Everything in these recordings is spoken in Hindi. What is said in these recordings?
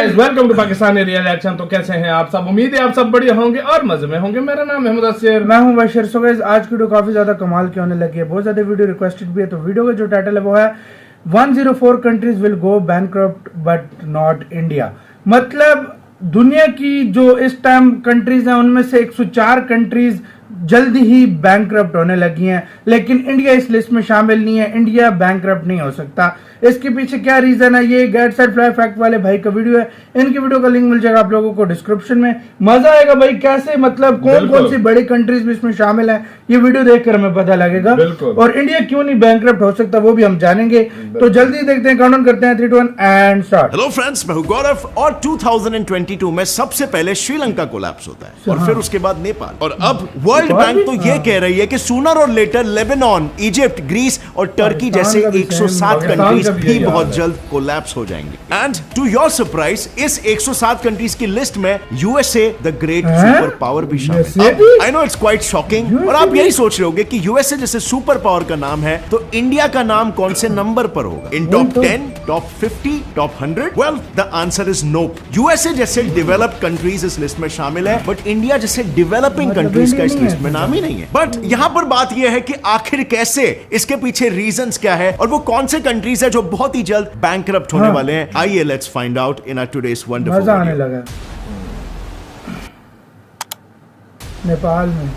Guys, welcome to Pakistani reaction. तो कैसे हैं आप सब? उम्मीद है आप सब बढ़िया होंगे और मजे में होंगे। मेरा नाम है मुदस्सिर, मैं हूं बशीर। सो गाइस, आज की वीडियो काफी ज्यादा कमाल की होने लगी है, बहुत ज्यादा वीडियो रिक्वेस्टेड भी है। तो वीडियो का जो टाइटल है वो है 104 countries will go bankrupt but not India. मतलब दुनिया की जो इस टाइम कंट्रीज हैं उनमें से 104 कंट्रीज जल्दी ही बैंकरप्ट होने लगी हैं, लेकिन इंडिया इस लिस्ट में शामिल नहीं है। इंडिया बैंकरप्ट नहीं हो सकता। इसके पीछे क्या रीजन है, ये गेट सेट फ्लाई फैक्ट वाले भाई का वीडियो है। इनकी वीडियो का लिंक मिल जाएगा आप लोगों को डिस्क्रिप्शन में। मजा आएगा भाई, कैसे मतलब कौन कौन सी बड़ी कंट्रीज भी इसमें शामिल है, ये वीडियो देखकर हमें पता लगेगा। और इंडिया क्यों नहीं बैंकरप्ट हो सकता वो भी हम जानेंगे। तो जल्दी देखते हैं, काउंट करते हैं 3, 2, 1 एंड स्टार्ट। हेलो फ्रेंड्स, मैं हूं गौरव और 2022 में सबसे पहले श्रीलंका कोलैप्स होता है और फिर उसके बाद नेपाल, और अब वर्ल्ड बैंक तो ये कह रही है कि सूनर और लेटर लेबनान, इजिप्ट, ग्रीस और टर्की जैसे 107 कंट्रीज भी बहुत जल्द कोलैप्स हो जाएंगे। एंड टू योर सरप्राइज, इस 107 कंट्रीज की लिस्ट में USA the great super power भी शामिल है। I know it's quite shocking, और आप यही सोच रहे होंगे कि यूएसए जैसे सुपर पावर का नाम है तो इंडिया का नाम कौन से नंबर पर होगा? In top 10, top 50, top 100? Well, the answer is no. USA जैसे डेवलप्ड कंट्रीज इस लिस्ट में शामिल है, बट इंडिया जैसे डेवलपिंग कंट्रीज का इस लिस्ट में नाम ही नहीं है। बट यहां पर बात यह है कि आखिर कैसे, इसके पीछे रीजंस क्या है और वो कौन से कंट्रीज है जो बहुत ही जल्द बैंकरप्ट होने वाले हैं। आइए let's find out in our todays wonderful मजा आने लगा। नेपाल में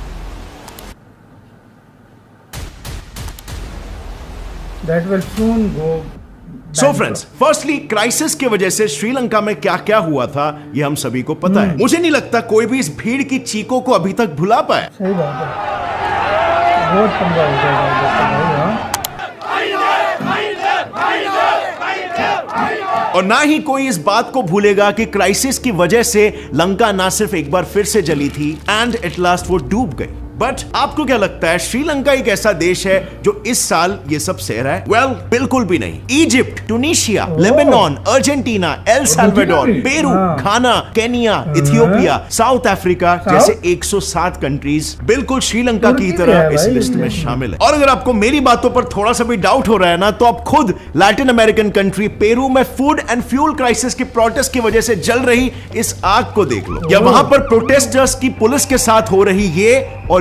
that will soon go so friends, firstly crisis की वजह से श्रीलंका में क्या क्या हुआ था ये हम सभी को पता है। मुझे नहीं लगता कोई भी इस भीड़ की चीखों को अभी तक भुला पाया। सही बात है, बहुत पंगा हो जाएगा। और ना ही कोई इस बात को भूलेगा कि क्राइसिस की वजह से लंका ना सिर्फ एक बार फिर से जली थी एंड एट लास्ट वो डूब गई। बट आपको क्या लगता है श्रीलंका एक ऐसा देश है जो इस साल ये सब सह रहा है? वेल, बिल्कुल भी नहीं। Egypt, Tunisia, Lebanon, Argentina, El Salvador, Peru, Ghana, Kenya, Ethiopia, South Africa जैसे 107 कंट्रीज बिल्कुल श्रीलंका की तरह इस लिस्ट में शामिल है। और अगर आपको मेरी बातों पर थोड़ा सा भी डाउट हो रहा है ना, तो आप खुद लैटिन अमेरिकन कंट्री पेरू में फूड एंड फ्यूल क्राइसिस की प्रोटेस्ट की वजह से जल रही इस आग को देख लो, या वहां पर प्रोटेस्टर्स की पुलिस के साथ हो रही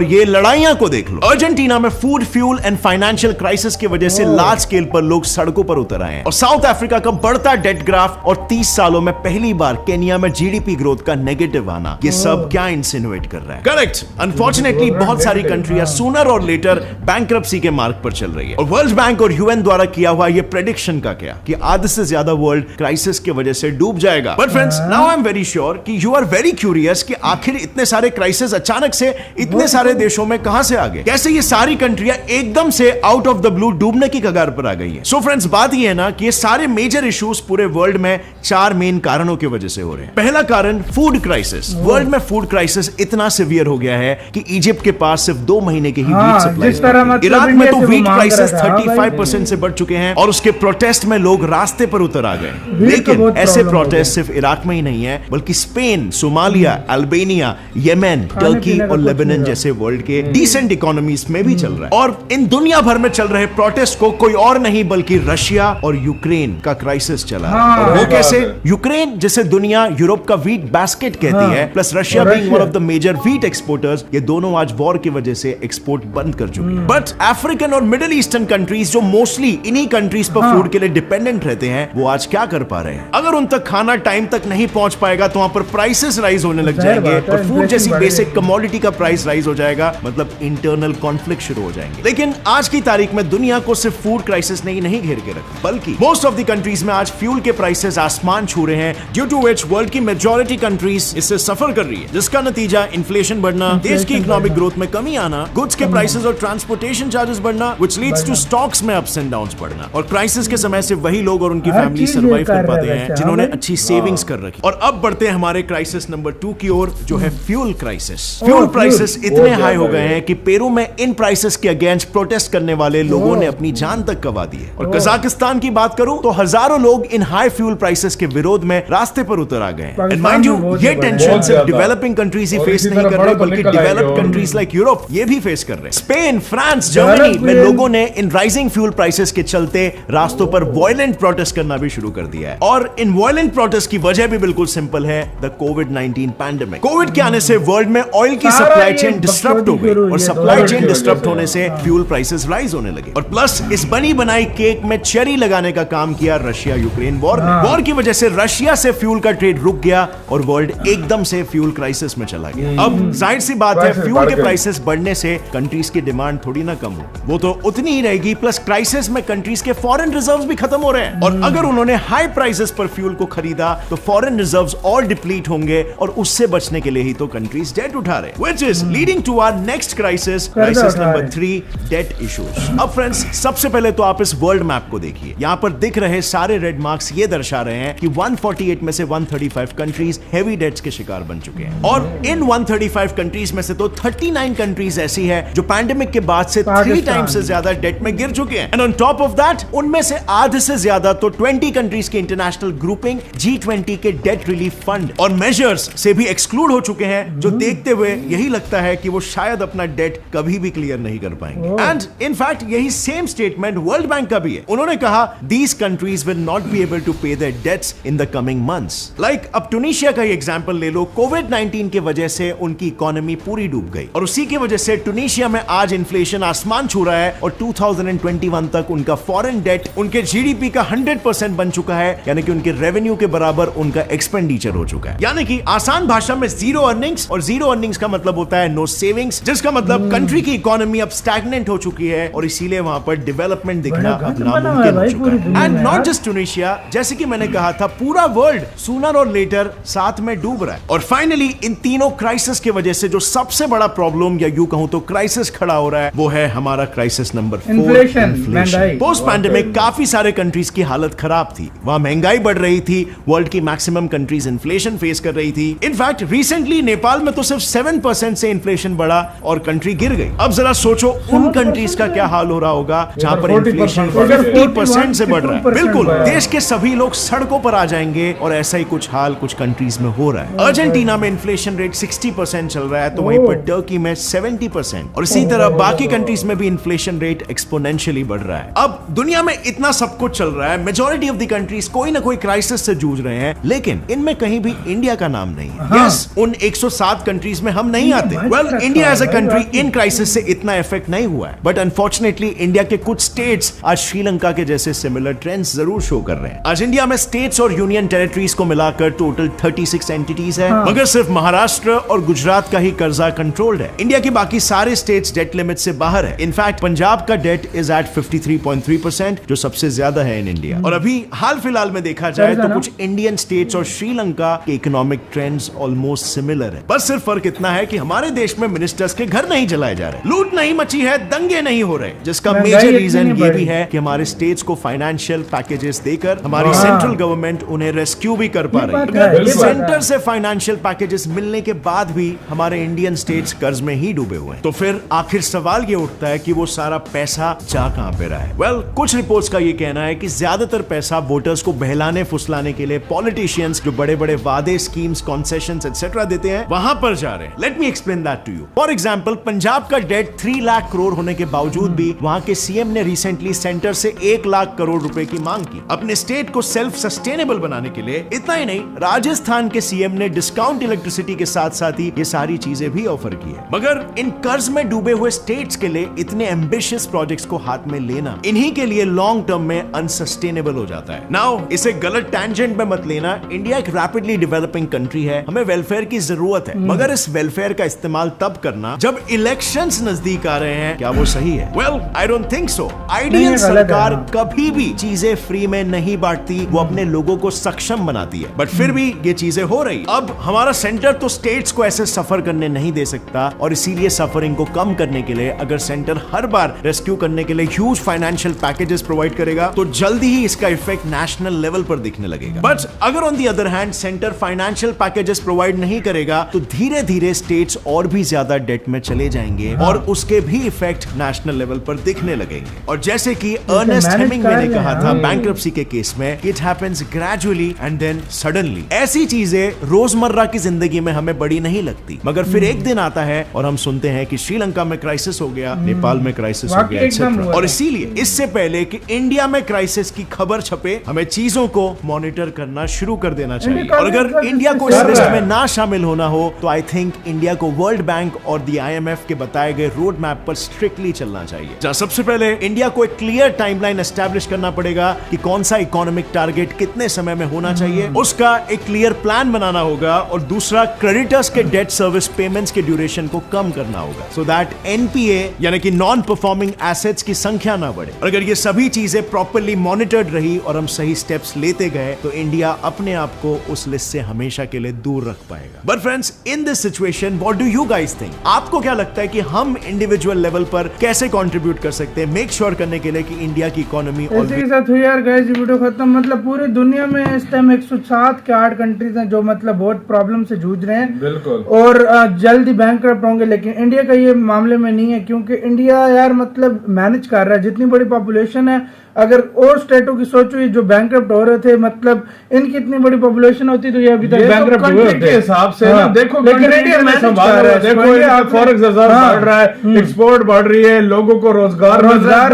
ये लड़ाइयां को देख लो। अर्जेंटीना में food, fuel and financial crisis की वजह से लार्ज स्केल पर लोग सड़कों पर उतर आए हैं। और साउथ अफ्रीका का बढ़ता डेट ग्राफ और 30 सालों में पहली बार केनिया में जीडीपी ग्रोथ का नेगेटिव आना, ये सब क्या इंसिनुएट कर रहा है? करेक्ट, अनफॉर्चुनेटली बहुत सारी कंट्रियां सूनर और लेटर बैंकरप्सी के मार्ग पर चल रही है। और वर्ल्ड बैंक और यूएन द्वारा किया हुआ ये प्रेडिक्शन का क्या कि आधे से ज्यादा वर्ल्ड क्राइसिस की वजह से डूब जाएगा। But friends, now I am very sure कि यू आर वेरी क्यूरियस कि आखिर इतने सारे क्राइसिस अचानक से इतने सारे देशों में कहां से आ गए? कैसे ये सारी कंट्रियां एकदम से आउट ऑफ द ब्लू डूबने की कगार पर आ गई हैं? सो फ्रेंड्स, बात ये है ना कि ये सारे मेजर इश्यूज पूरे वर्ल्ड में 4 मेन कारणों की वजह से हो रहे हैं। पहला कारण फूड क्राइसिस। वर्ल्ड में फूड क्राइसिस इतना सिवियर हो गया है कि इजिप्ट के पास सिर्फ 2 महीने के ही वीट सप्लाई है। इराक में तो वीट क्राइसिस 35% से बढ़ चुके हैं और उसके प्रोटेस्ट में लोग रास्ते पर उतर आ गए। लेकिन ऐसे प्रोटेस्ट सिर्फ इराक में ही नहीं है, बल्कि Spain, Somalia, Albania, Yemen, Turkey और लेबनान जैसे वर्ल्ड के डिसेंट इकोनॉमीज में भी चल रहा है। और इन दुनिया भर में चल रहे प्रोटेस्ट को कोई और नहीं बल्कि रशिया और यूक्रेन का क्राइसिस चला है। और वो कैसे? यूक्रेन जिसे दुनिया यूरोप का वीट बास्केट कहती है, plus Russia being one of the major wheat exporters, ये दोनों आज वॉर की वजह से एक्सपोर्ट बंद कर चुके हैं। बट अफ्रीकन और मिडिल ईस्टर्न कंट्रीज जो मोस्टली इन्हीं कंट्रीज पर फूड के लिए डिपेंडेंट रहते हैं, वो आज क्या कर पा रहे हैं? अगर उन तक खाना टाइम तक नहीं पहुंच पाएगा तो वहां पर प्राइसेस राइज होने लग जाएंगे और फूड जैसी बेसिक कमोडिटी का प्राइस राइज हो जाएगा, मतलब इंटरनल कॉन्फ्लिक्ट शुरू हो जाएंगे। लेकिन आज की तारीख में दुनिया को सिर्फ फूड क्राइसिस ने ही नहीं घेर के रखा, बल्कि मोस्ट ऑफ द कंट्रीज में आज फ्यूल के प्राइसेस आसमान छू रहे हैं, ड्यू टू व्हिच वर्ल्ड की मेजॉरिटी कंट्रीज इससे सफर कर रही है, जिसका नतीजा इन्फ्लेशन बढ़ना, देश की इकोनॉमिक ग्रोथ में कमी आना, गुड्स के प्राइसेस और ट्रांसपोर्टेशन चार्जेस बढ़ना, व्हिच लीड्स टू स्टॉक्स में अप्स एंड डाउन्स बढ़ना। और क्राइसिस के समय से वही लोग और उनकी फैमिली सर्वाइव कर पाते हैं जिन्होंने अच्छी सेविंग्स कर रखी। और अब बढ़ते हैं हमारे क्राइसिस नंबर 2 की ओर, जो है फ्यूल क्राइसिस। फ्यूल प्राइसेस इतने इतने हाई हो गए हैं कि पेरू में इन प्राइसेस के अगेंस्ट प्रोटेस्ट करने वाले लोगों ने अपनी जान तक गंवा दी है। और कजाकिस्तान की बात करूं तो हजारों लोग इन हाई फ्यूल प्राइसेस के विरोध में रास्ते पर उतर आ गए हैं। एंड माइंड यू, ये टेंशन सिर्फ डेवलपिंग कंट्रीज ही फेस नहीं कर रहे, बल्कि डेवलप्ड कंट्रीज लाइक यूरोप ये भी फेस कर रहे हैं। स्पेन, फ्रांस, जर्मनी में लोगों ने इन राइजिंग फ्यूल प्राइसेस के चलते रास्तों पर वायलेंट प्रोटेस्ट करना भी शुरू कर दिया है। और इन वायलेंट प्रोटेस्ट की वजह भी बिल्कुल सिंपल है, द कोविड-19 पैंडेमिक। कोविड के आने से वर्ल्ड में ऑयल की सप्लाई चेन डिस्टर्ब हो गई और सप्लाई चेन डिस्टर्ब होने से फ्यूल प्राइसेस राइज होने लगे। और प्लस इस बनी बनाई केक में चेरी लगाने का काम किया रशिया यूक्रेन वॉर ने। वॉर की वजह से रशिया से फ्यूल का ट्रेड रुक गया और वर्ल्ड एकदम से फ्यूल क्राइसिस में चला गया। अब जाहिर सी बात है, फ्यूल के प्राइसेस बढ़ने से कंट्रीज की डिमांड थोड़ी ना कम हो, वो तो उतनी ही रहेगी। प्लस क्राइसिस में कंट्रीज के फॉरेन रिजर्व्स भी खत्म हो रहे हैं और अगर उन्होंने हाई प्राइसेस पर फ्यूल को खरीदा तो फॉरेन रिजर्व्स और डिप्लीट होंगे और उससे बचने के लिए ही तो कंट्रीज डेट उठा रहे, which is leading to our next crisis number 3, debt issues. अब फ्रेंड्स, सबसे पहले तो आप इस वर्ल्ड मैप को देखिए। यहां पर दिख रहे सारे रेड मार्क्स ये दर्शा रहे हैं कि 148 में से 135 कंट्रीज हेवी डेट्स के शिकार बन चुके हैं और इन 135 कंट्रीज में से तो 39 कंट्रीज ऐसी है जो पैंडेमिक के बाद से 3 टाइम्स से ज्यादा डेट में गिर चुके हैं। And on top of that, उनमें से आधे से ज्यादा तो 20 कंट्रीज के इंटरनेशनल ग्रुपिंग G20 के डेट रिलीफ फंड और मेजर्स से भी एक्सक्लूड हो चुके हैं, जो देखते हुए यही लगता है कि वो शायद अपना डेट कभी भी क्लियर नहीं कर पाएंगे। एंड इन फैक्ट यही सेम स्टेटमेंट वर्ल्ड बैंक का भी है। उन्होंने कहा these countries will not be able to pay their debts in the coming months. Like अब टुनिशिया का ही एग्जांपल ले लो। कोविड-19 की वजह से उनकी इकोनॉमी पूरी डूब गई और उसी की वजह से टुनिशिया में आज इन्फ्लेशन आसमान छू रहा है और 2021 तक उनका फॉरेन डेट उनके जीडीपी का 100% बन चुका है, यानी कि उनके रेवेन्यू के बराबर उनका एक्सपेंडिचर हो चुका है। यानी कि आसान भाषा में जीरो अर्निंग्स, और जीरो अर्निंग्स का मतलब होता है नो सेविंग्स, जिसका मतलब कंट्री की इकोनॉमी अब स्टैग्नेंट हो चुकी है और इसीलिए वहां पर डेवलपमेंट दिखना नामुमकिन हो चुका है। एंड नॉट जस्ट टुनिशिया, जैसे कि मैंने कहा था, पूरा वर्ल्ड सूनर और लेटर साथ में डूब रहा है। और फाइनली इन तीनों क्राइसिस की वजह से जो सबसे बड़ा प्रॉब्लम या यूं कहूं तो क्राइसिस खड़ा हो रहा है, वो है हमारा crisis number 4, inflation. Post pandemic काफी सारे कंट्रीज की हालत खराब थी, वहां महंगाई बढ़ रही थी, वर्ल्ड की मैक्सिमम कंट्रीज इन्फ्लेशन फेस कर रही थी। इनफैक्ट रिसेंटली नेपाल में तो सिर्फ 7% से इन्फ्लेशन बढ़ा और कंट्री गिर गई। अब जरा सोचो उन कंट्रीज का क्या हाल हो रहा होगा जहां पर इन्फ्लेशन 50% से बढ़ रहा है। बिल्कुल, देश के सभी लोग सड़कों पर आ जाएंगे और ऐसा ही कुछ हाल कुछ कंट्रीज में हो रहा है। अर्जेंटीना में इन्फ्लेशन रेट 60% चल रहा है, तो वहीं पर टर्की में 70%, और इसी तरह बाकी कंट्रीज में भी इन्फ्लेशन रेट एक्सपोनेंशियली बढ़ रहा है। अब दुनिया में इतना सब कुछ चल रहा है, मेजॉरिटी ऑफ द कंट्रीज कोई ना कोई क्राइसिस से जूझ रहे हैं, लेकिन इनमें कहीं भी इंडिया का नाम नहीं है। यस, उन 107 कंट्रीज में हम नहीं आते। Well, India as a country in crisis से इतना इफेक्ट नहीं हुआ है, बट अनफॉर्चुनेटली इंडिया के कुछ स्टेट्स आज श्रीलंका के जैसे सिमिलर ट्रेंड्स जरूर शो कर रहे हैं। आज इंडिया में स्टेट्स और यूनियन टेरिटरीज को मिलाकर टोटल 36 एंटिटीज है, मगर सिर्फ महाराष्ट्र और गुजरात का ही कर्जा कंट्रोल्ड है। इंडिया के बाकी सारे स्टेट्स डेट लिमिट से बाहर है। इनफैक्ट पंजाब का डेट इज एट 53.3%, जो सबसे ज्यादा है इन इंडिया। और अभी हाल फिलहाल में देखा जाए तो कुछ इंडियन स्टेट्स और श्रीलंका के इकोनॉमिक ट्रेंड्स ऑलमोस्ट सिमिलर है। बस सिर्फ फर्क इतना है कि हमारे देश में मिनिस्टर्स के घर नहीं जलाए जा रहे, लूट नहीं मची है, दंगे नहीं हो रहे, जिसका मेजर रीजन ये भी है कि हमारे स्टेट्स को फाइनेंशियल पैकेजेस देकर हमारी सेंट्रल गवर्नमेंट उन्हें रेस्क्यू भी कर पा रही है। सेंटर से फाइनेंशियल पैकेजेस मिलने के बाद भी हमारे इंडियन स्टेट्स कर्ज में ही डूबे हुए हैं। तो फिर आखिर सवाल ये उठता है कि वो सारा पैसा जा कहां पे रहा है। वेल, कुछ रिपोर्ट्स का ये कहना है कि ज्यादातर पैसा वोटर्स को बहलाने फुसलाने के लिए पॉलिटिशियंस जो बड़े बड़े वादे, स्कीम्स, कॉन्सेशंस एटसेट्रा देते हैं, वहां पर जा रहे हैं। Let me explain that to you. For example, Punjab का डेट 3 लाख करोड़ होने के बावजूद भी वहां के सीएम ने रिसेंटली सेंटर से 1 लाख करोड़ रुपए की मांग की अपने स्टेट को सेल्फ सस्टेनेबल बनाने के लिए। इतना ही नहीं, राजस्थान के सीएम ने डिस्काउंट इलेक्ट्रिसिटी के साथ साथ ही ये सारी चीजें भी ऑफर की है। मगर इन कर्ज में डूबे हुए स्टेट्स के लिए इतने एम्बिशियस प्रोजेक्ट्स को हाथ में लेना इन्हीं के लिए लॉन्ग टर्म में अनसस्टेनेबल हो जाता है। नाउ इसे गलत टैंजेंट में मत लेना। इंडिया एक रैपिडली डेवलपिंग कंट्री है, हमें वेलफेयर की जरूरत है, मगर इस वेलफेयर का इस्तेमाल तब करना जब इलेक्शंस नजदीक आ रहे हैं, क्या वो सही है? Well, I don't think so. Ideal सरकार कभी भी चीजें फ्री में नहीं बांटती, वो अपने लोगों को सक्षम बनाती है। बट फिर भी ये चीजें हो रही। अब हमारा सेंटर तो स्टेट्स को ऐसे सफर करने नहीं दे सकता, और इसीलिए सफरिंग को कम करने के लिए अगर सेंटर हर बार रेस्क्यू करने के लिए ह्यूज फाइनेंशियल पैकेजेस प्रोवाइड करेगा, तो जल्दी ही इसका इफेक्ट नेशनल लेवल पर दिखने लगेगा। बट अगर on the other hand centre financial packages provide नहीं करेगा, तो धीरे धीरे स्टेट्स और भी ज्यादा डेट में चले जाएंगे और उसके भी इफेक्ट नेशनल लेवल पर दिखने लगेंगे। और जैसे कि अर्नेस्ट manage हेमिंग्वे कर ने रहे कहा हैं। था बैंक्रप्सी के केस में, it happens gradually and then suddenly. ऐसी चीजें रोजमर्रा की जिंदगी में हमें बड़ी नहीं लगती, मगर फिर एक दिन आता है और हम सुनते हैं कि श्रीलंका में क्राइसिस हो गया, नेपाल में क्राइसिस हो वाकई गया, एकदम etc. हुआ और था। इसीलिए इससे पहले कि इंडिया में क्राइसिस की खबर छपे, हमें चीजों को मॉनिटर करना शुरू कर देना चाहिए। इंडिया और अगर का इंडिया को कर इस रहा लिस्ट है। में ना शामिल होना हो तो आई थिंक इंडिया को वर्ल्ड बैंक और द IMF के बताए गए रोड मैप पर स्ट्रिक्टली चलना चाहिए। जहां सबसे पहले इंडिया को एक क्लियर टाइमलाइन एस्टैब्लिश करना पड़ेगा कि कौन सा इकोनॉमिक टारगेट कितने समय में होना चाहिए, उसका एक क्लियर प्लान बनाना होगा। और दूसरा, क्रेडिटर्स के डेट सर्विस पेमेंट्स के ड्यूरेशन को कम करना होगा सो दैट NPA यानी कि नॉन परफॉर्मिंग एसेट्स की संख्या ना बढ़े। और अगर ये सभी चीजें प्रॉपर्ली मॉनिटर्ड रही और हम सही स्टेप्स लेते गए तो इंडिया अपने आप को उस लिस्ट से हमेशा के लिए दूर रख पाएगा। But friends, in this situation what do you guys think? आपको क्या लगता है कि हम इंडिविजुअल लेवल पर कैसे कंट्रीब्यूट कर सकते हैं मेक श्योर करने के लिए कि इंडिया की इकोनॉमी इसी के साथ हुई यार गाइस वीडियो खत्म। मतलब पूरी दुनिया में इस टाइम 107 के 8 कंट्रीज हैं जो मतलब बहुत प्रॉब्लम से जूझ रहे हैं बिल्कुल। और जल्दी बैंकक्रप्ट होंगे, लेकिन इंडिया का ये मामले में नहीं है, क्योंकि इंडिया यार मतलब मैनेज कर रहा है। जितनी बड़ी पॉपुलेशन है, अगर और स्टेटों की सोचो, ये जो बैंकक्रप्ट हो रहे थे, मतलब इनकी इतनी बड़ी पॉपुलेशन होती तो ये अभी तक ये तो बैंकक्रप्ट हुए country होते। के हिसाब से ना, हाँ, देखो लेकिन country इंडिया ने मैनेज संभाल कर रहा रहा है। है। देखो इंडिया इंडिया आपने- फॉरेक्स रिजर्व हाँ, बढ़ रहा है, एक्सपोर्ट बढ़ रही है, लोगों को रोजगार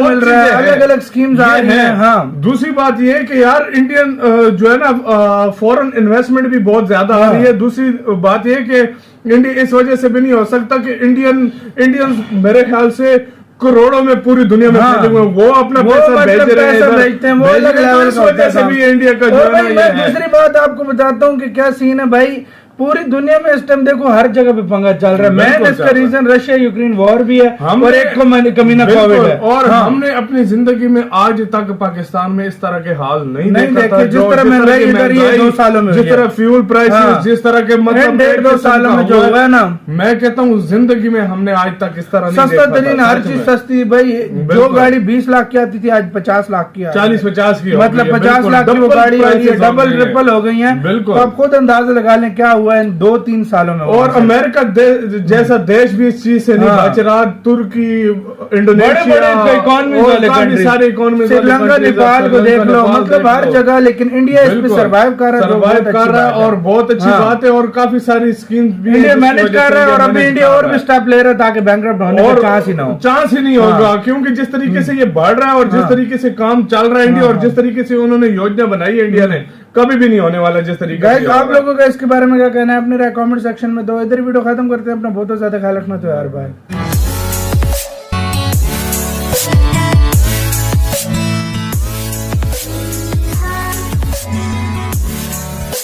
मिल रहा है, अलग-अलग स्कीम्स आ रही हैं। हाँ। दूसरी बात ये है कि यार इंडियन जो है ना फॉरेन इन्वेस्टमेंट भी बहुत ज्यादा आ रही है। दूसरी बात ये है कि इंडिया इस वजह से भी नहीं हो सकता कि इंडियंस मेरे ख्याल से करोड़ों में पूरी दुनिया में हाँ। फैले हुए हैं। वो अपना वो पैसा मतलब भेज रहे हैं पैसा इधर, भेजते हैं, वो भेज अलग रहे हैं, तो लेवल इस का वजह होता से है। भी इंडिया का जो और है ना भाई ये मैं है। दूसरी बात आपको बताता हूँ कि क्या सीन है भाई। पूरी दुनिया में इस टाइम देखो हर जगह पे पंगा चल रहा है। बिल्कुल मैन इसका चल रहा है। रीजन रशिया यूक्रेन वॉर भी है हमने- और एक कमीना बिल्कुल, कोविड है। और हाँ। हमने अपनी जिंदगी में आज तक पाकिस्तान में इस तरह के हाल नहीं नहीं देखा देखे, था। जिस तरह महंगाई की इधर ये 2 सालों में जिस हुई है। तरह फ्यूल प्राइसेस, हाँ। जिस तरह के मतलब 1.5-2 सालों में जो हुआ है ना, मैं कहता हूँ जिंदगी में हमने आज तक इस तरह नहीं सस्ता देखा तरीन था, हर सच चीज में। सस्ती भाई। जो बिल्कुल। गाड़ी 20 लाख की आती थी आज 50 लाख की आ रही है। 40-50 की हो मतलब गई है, 50 बिल्कुल, लाख की वो double गाड़ी हो रही है, prices हो डबल गई है। ट्रिपल हो गई है। बिल्कुल। तो आप खुद अंदाजा लगा लें क्या हुआ है इन 2-3 सालों में। और अमेरिका जैसा देश भी इस चीज से नहीं हाँ। बच रहा। तुर्की, इंडोनेशिया, बड़े इकोनॉमी और वाले काफी countries। सारे इकोनॉमी श्रीलंका नेपाल को देख लो, मतलब हर जगह। लेकिन इंडिया इस पे सर्वाइव कर रहा है, जो सर्वाइव बहुत कर अच्छी रहा है बात है। और बहुत अच्छी हाँ। बात है। और काफी सारी स्कीम्स भी इंडिया हैं मैनेज जिसकी कर वजह रहा है से और अभी manage इंडिया कर और रहा भी है। स्टेप ले रहा है ताकि बैंकक्रप्ट होने का चांस ही ना हो। चांस ही नहीं होगा, क्योंकि जिस तरीके से ये बढ़ रहा है और जिस हाँ। तरीके से काम चल रहा है इंडिया, और जिस तरीके से उन्होंने योजना बनाई है इंडिया ने, कभी भी नहीं होने वाला जिस तरीके गाइस से आप होगा। लोगों का इसके बारे में क्या कहना है अपने कमेंट सेक्शन में दो। इधर वीडियो खत्म करते हैं। अपना बहुत ज्यादा ख्याल रखना तो यार बाय।